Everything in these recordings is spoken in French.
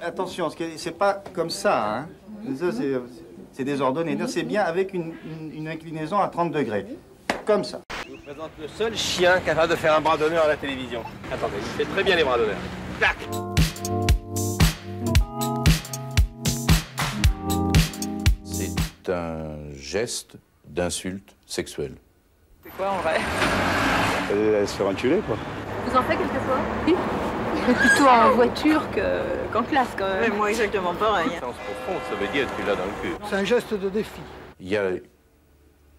Attention, c'est pas comme ça, hein. Ça, c'est désordonné. C'est bien avec une inclinaison à 30 degrés. Comme ça. Je vous présente le seul chien capable de faire un bras d'honneur à la télévision. Attendez, il fait très bien les bras d'honneur. Tac! C'est un geste d'insulte sexuelle. C'est quoi en vrai? Elle se fait enculer, quoi. Vous en faites quelquefois? Oui. Plutôt en voiture qu'en classe, quand même. Mais moi, exactement pareil. Sens profond, ça veut dire tu l'as dans le cul. C'est un geste de défi. Il y a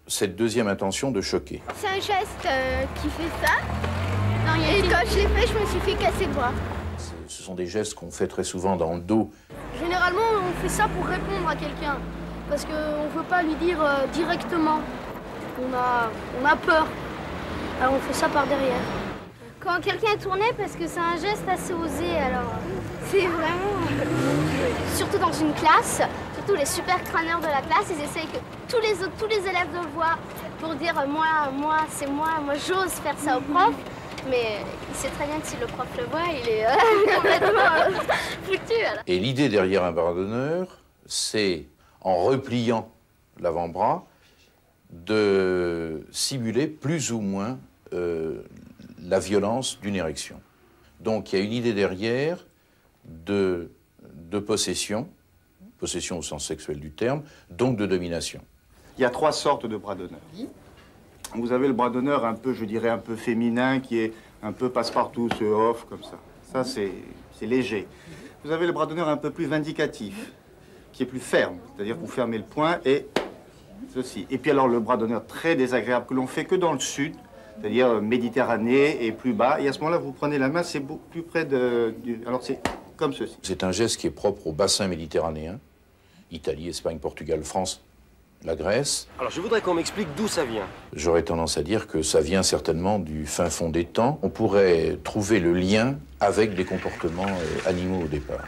cette deuxième intention de choquer. C'est un geste qui fait ça. Non, et quand je l'ai fait, je me suis fait casser le bras. Ce sont des gestes qu'on fait très souvent dans le dos. Généralement, on fait ça pour répondre à quelqu'un. Parce qu'on ne veut pas lui dire directement. On a peur. Alors on fait ça par derrière. Quand quelqu'un tournait, parce que c'est un geste assez osé, alors c'est vraiment... Surtout dans une classe, surtout les super crâneurs de la classe, ils essayent que tous les élèves le voient pour dire moi c'est moi j'ose faire ça au prof. Mais il sait très bien que si le prof le voit, il est complètement foutu. Alors. Et l'idée derrière un bras d'honneur, c'est, en repliant l'avant-bras, de simuler plus ou moins la violence d'une érection. Donc il y a une idée derrière de possession au sens sexuel du terme, donc de domination. Il y a 3 sortes de bras d'honneur. Vous avez le bras d'honneur un peu, je dirais, un peu féminin, qui est un peu passe-partout, ce off, comme ça. Ça, c'est léger. Vous avez le bras d'honneur un peu plus vindicatif, qui est plus ferme, c'est-à-dire que vous fermez le poing et ceci. Et puis alors le bras d'honneur très désagréable que l'on fait que dans le sud, c'est-à-dire Méditerranée et plus bas. Et à ce moment-là, vous prenez la main, c'est beaucoup plus près alors c'est comme ceci. C'est un geste qui est propre au bassin méditerranéen, Italie, Espagne, Portugal, France, la Grèce. Alors je voudrais qu'on m'explique d'où ça vient. J'aurais tendance à dire que ça vient certainement du fin fond des temps. On pourrait trouver le lien avec des comportements animaux au départ.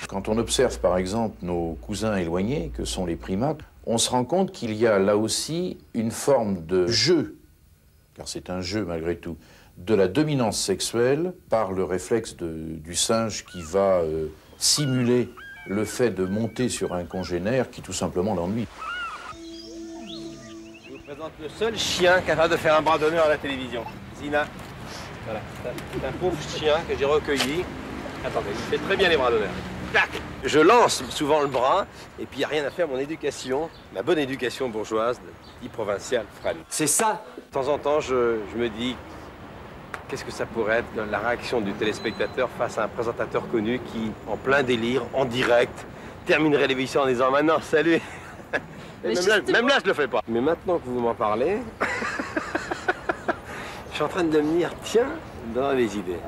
Quand on observe par exemple nos cousins éloignés, que sont les primates, on se rend compte qu'il y a là aussi une forme de jeu, car c'est un jeu malgré tout, de la dominance sexuelle par le réflexe du singe qui va simuler le fait de monter sur un congénère qui tout simplement l'ennuie. Je vous présente le seul chien capable de faire un bras d'honneur à la télévision. Zina. Voilà, c'est un pauvre chien que j'ai recueilli. Attendez, il fait très bien les bras d'honneur. Tac! Je lance souvent le bras, et puis il n'y a rien à faire, mon éducation, ma bonne éducation bourgeoise de petit provincial freine. C'est ça! De temps en temps, je me dis, qu'est-ce que ça pourrait être la réaction du téléspectateur face à un présentateur connu qui, en plein délire, en direct, terminerait l'émission en disant « Maintenant, salut !» Même là, je le fais pas. Mais maintenant que vous m'en parlez, je suis en train de me dire « Tiens, dans les idées !»